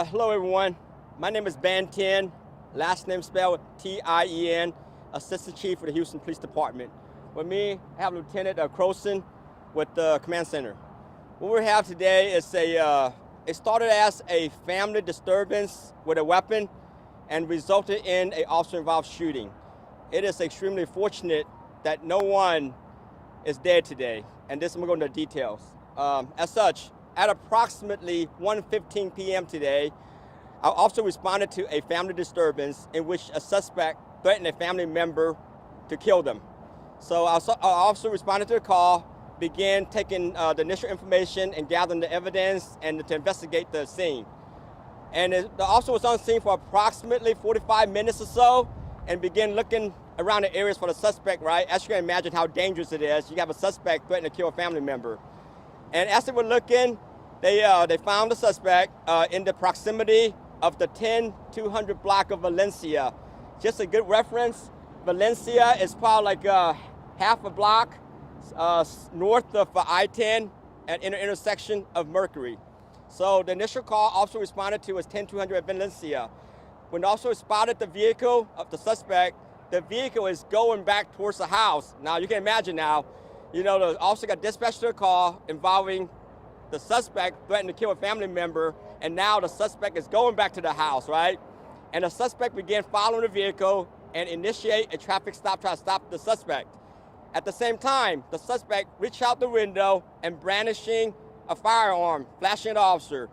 Hello everyone, my name is Ban Tien, last name spelled T-I-E-N, Assistant Chief for the Houston Police Department. With me, I have Lieutenant Croson with the Command Center. What we have today is it started as a family disturbance with a weapon and resulted in an officer-involved shooting. It is extremely fortunate that no one is dead today, and this I'm going to go into details. As such, at approximately 1:15 p.m. today, our officer responded to a family disturbance in which a suspect threatened a family member to kill them. So our officer responded to the call, began taking the initial information and gathering the evidence and to investigate the scene. And the officer was on scene for approximately 45 minutes or so and began looking around the areas for the suspect, right? As you can imagine how dangerous it is. You have a suspect threatening to kill a family member. And as they were looking, they found the suspect in the proximity of the 10200 block of Valencia. Just a good reference, Valencia is probably like half a block north of I-10 at the intersection of Mercury. So the initial call officer responded to was 10200 at Valencia. When the officer spotted the vehicle of the suspect, the vehicle is going back towards the house. Now you can imagine now, you know, the officer got dispatched to a call involving the suspect threatening to kill a family member, and now the suspect is going back to the house, right? And the suspect began following the vehicle and initiate a traffic stop, trying to stop the suspect. At the same time, the suspect reached out the window and brandishing a firearm, flashing at the officer.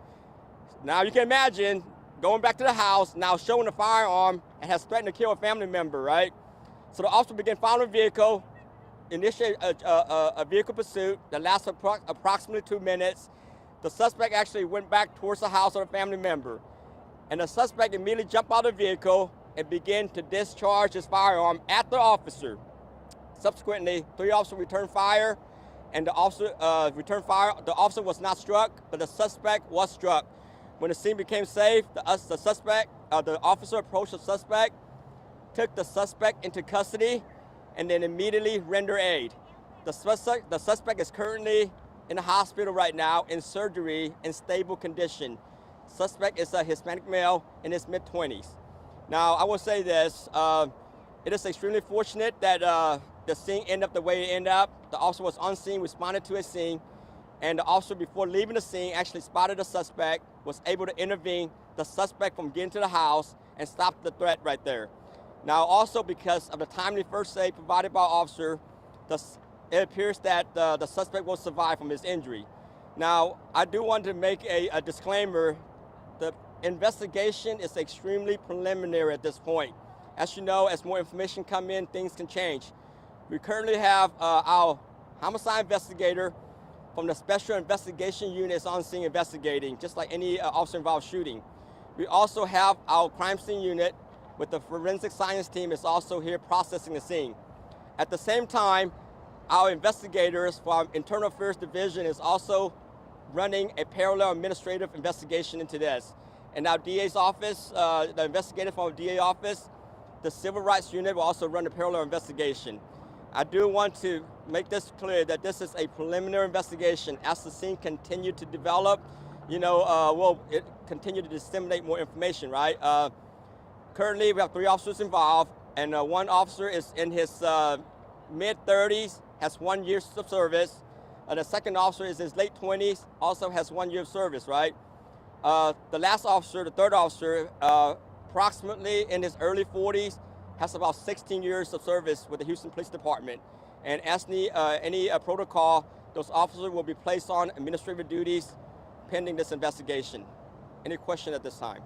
Now you can imagine going back to the house, now showing the firearm, and has threatened to kill a family member, right? So the officer began following the vehicle, initiate a vehicle pursuit that lasted approximately 2 minutes. The suspect actually went back towards the house of the family member. And the suspect immediately jumped out of the vehicle and began to discharge his firearm at the officer. Subsequently, 3 officers returned fire, and the officer returned fire. The officer was not struck, but the suspect was struck. When the scene became safe, the officer approached the suspect, took the suspect into custody, and then immediately render aid. The suspect is currently in the hospital right now in surgery in stable condition. Suspect is a Hispanic male in his mid-20s. Now, I will say this, it is extremely fortunate that the scene ended up the way it ended up. The officer was on scene, responded to a scene, and the officer, before leaving the scene, actually spotted the suspect, was able to intervene the suspect from getting to the house and stop the threat right there. Now, also because of the timely first aid provided by officer, it appears that the suspect will survive from his injury. Now, I do want to make a disclaimer. The investigation is extremely preliminary at this point. As you know, as more information come in, things can change. We currently have our homicide investigator from the Special Investigation Unit is on scene investigating, just like any officer-involved shooting. We also have our crime scene unit with the forensic science team is also here processing the scene. At the same time, our investigators from Internal Affairs Division is also running a parallel administrative investigation into this. And our DA's office, the investigator from our DA office, the Civil Rights Unit will also run a parallel investigation. I do want to make this clear that this is a preliminary investigation. As the scene continues to develop, you know, we'll continue to disseminate more information, right? Currently, we have 3 officers involved, and 1 officer is in his mid-30s, has 1 year of service. The second officer is in his late 20s, also has 1 year of service, right? The last officer, the third officer, approximately in his early 40s, has about 16 years of service with the Houston Police Department. And as any protocol, those officers will be placed on administrative duties pending this investigation. Any question at this time?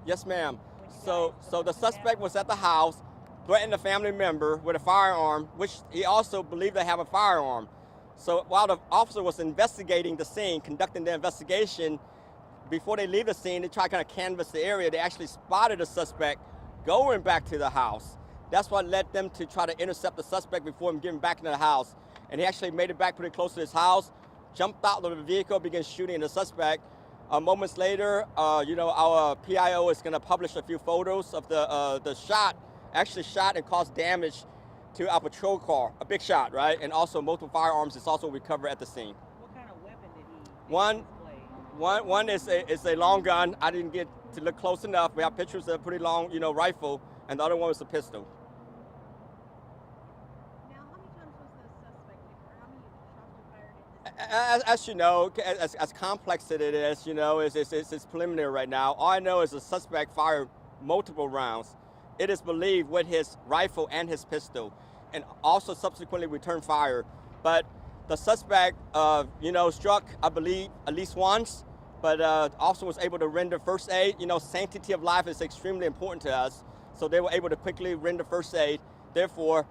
Yes, ma'am. So the suspect was at the house, threatened a family member with a firearm, which he also believed to have a firearm. So while the officer was investigating the scene, conducting the investigation, before they leave the scene, they try to kind of canvass the area. They actually spotted the suspect going back to the house. That's what led them to try to intercept the suspect before him getting back into the house. And he actually made it back pretty close to his house, jumped out of the vehicle, began shooting the suspect. Moments later, you know, our PIO is going to publish a few photos of the shot, actually shot and caused damage to our patrol car, a big shot, right? And also multiple firearms is also recovered at the scene. What kind of weapon did he One, display? one is a long gun. I didn't get to look close enough. We have pictures of a pretty long, rifle, and the other one was a pistol. Now, how many times was the suspect, or how many shots were fired in this? As you know, as complex as it is, it's preliminary right now. All I know is the suspect fired multiple rounds. It is believed with his rifle and his pistol, and also subsequently returned fire. But the suspect, struck, I believe, at least once, but also was able to render first aid. Sanctity of life is extremely important to us, so they were able to quickly render first aid. Therefore,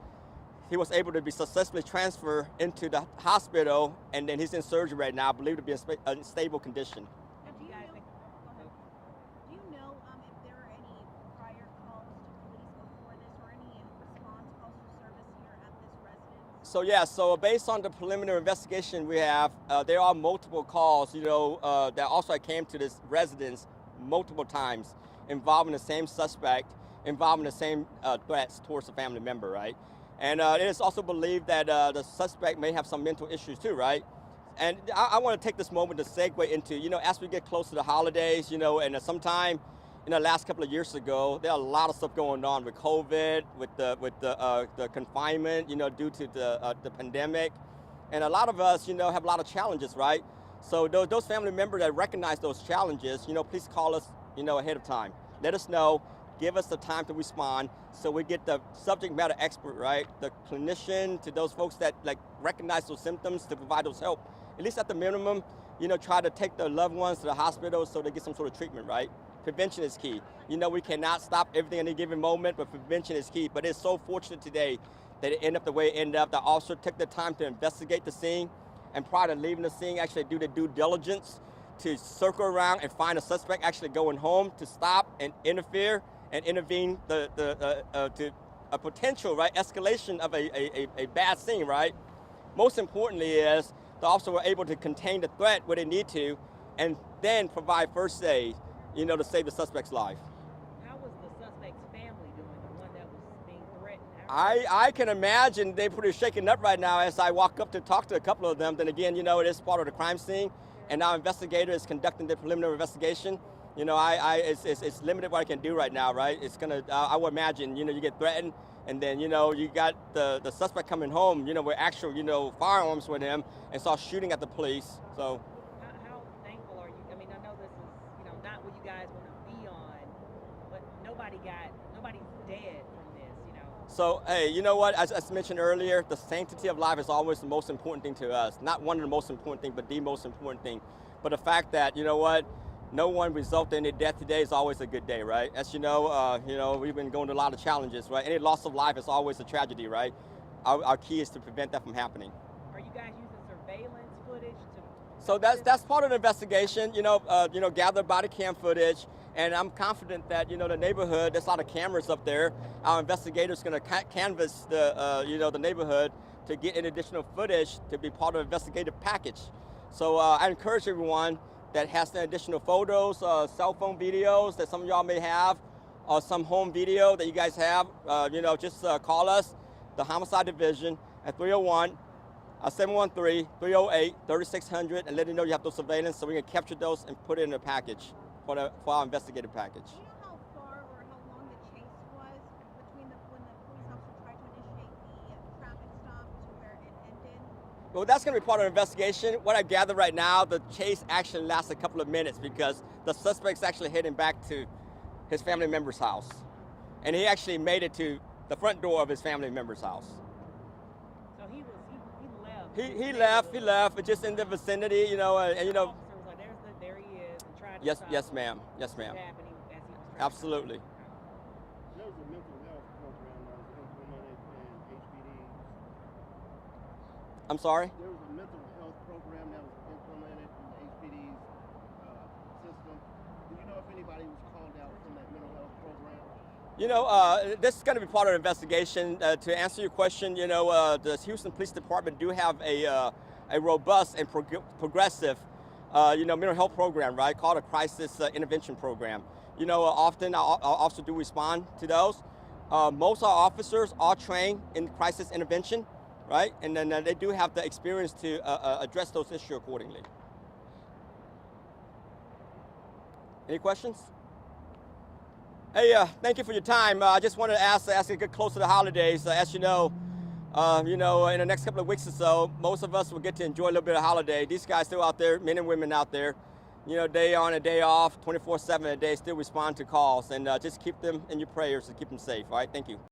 he was able to be successfully transferred into the hospital, and then he's in surgery right now, believed to be in stable condition. Now, do you know if there are any prior calls to police before this, or any response calls to service here at this residence? So based on the preliminary investigation we have, there are multiple calls, that also came to this residence multiple times involving the same suspect, involving the same threats towards a family member, right? And it is also believed that the suspect may have some mental issues too, right? And I want to take this moment to segue into, as we get close to the holidays, and sometime in the last couple of years ago, there are a lot of stuff going on with COVID, with the confinement, due to the pandemic. And a lot of us, have a lot of challenges, right? So those family members that recognize those challenges, please call us, ahead of time. Let us know. Give us the time to respond so we get the subject matter expert, right? The clinician, to those folks that recognize those symptoms to provide those help. At least at the minimum, try to take their loved ones to the hospital so they get some sort of treatment, right? Prevention is key. We cannot stop everything at any given moment, but prevention is key. But it's so fortunate today that it ended up the way it ended up. The officer took the time to investigate the scene, and prior to leaving the scene, actually do the due diligence to circle around and find a suspect actually going home to stop and interfere and intervene to a potential, right, escalation of a bad scene, right? Most importantly is the officer were able to contain the threat where they need to, and then provide first aid, to save the suspect's life. How was the suspect's family doing, the one that was being threatened? I can imagine they're pretty shaken up right now as I walk up to talk to a couple of them. Then again, it is part of the crime scene, and our investigator is conducting the preliminary investigation. It's limited what I can do right now, right? It's gonna, I would imagine, you get threatened, and then, you got the suspect coming home, with actual, firearms with him, and start shooting at the police, so. How thankful are you? I mean, I know this is, not what you guys want to be on, but nobody's dead from this, So, hey, you know what, as mentioned earlier, the sanctity of life is always the most important thing to us. Not one of the most important things, but the most important thing. But the fact that, no one resulted in a death today is always a good day, right? As you know, we've been going through a lot of challenges, right? Any loss of life is always a tragedy, right? Our key is to prevent that from happening. Are you guys using surveillance footage to? So that's part of the investigation, gather body cam footage, and I'm confident that, the neighborhood, there's a lot of cameras up there. Our investigators going to canvass the neighborhood to get an additional footage to be part of the investigative package. So I encourage everyone that has the additional photos, cell phone videos that some of y'all may have, or some home video that you guys have, just call us, the Homicide Division, at 713-308-3600, and let them know you have those surveillance so we can capture those and put it in a package for our investigative package. Do you know how far or how long the chase was between when the police officer tried to initiate the traffic stop to where it ended? Well, that's going to be part of the investigation. What I gather right now, the chase actually lasts a couple of minutes because the suspect's actually heading back to his family member's house. And he actually made it to the front door of his family member's house. So he left. He left, but just in the vicinity, and The officer was like, there he is, and tried to Yes, stop yes, ma'am. Yes, ma'am. what happened as he was trying to Absolutely. There was a mental health program that was implemented in HPD. I'm sorry? There was a mental health program that was implemented in HPD's system. Do you know if anybody was called out from that mental health program? This is going to be part of the investigation. To answer your question, the Houston Police Department do have a robust and progressive, mental health program, right, called a crisis intervention program. Often our officers do respond to those. Most of our officers are trained in crisis intervention, right? And then they do have the experience to address those issues accordingly. Any questions? Hey, thank you for your time. I just wanted to ask as we get closer to the holidays, as you know, in the next couple of weeks or so, most of us will get to enjoy a little bit of holiday. These guys still out there, men and women out there, day on and day off, 24/7 a day, still respond to calls, and just keep them in your prayers and keep them safe. All right, thank you.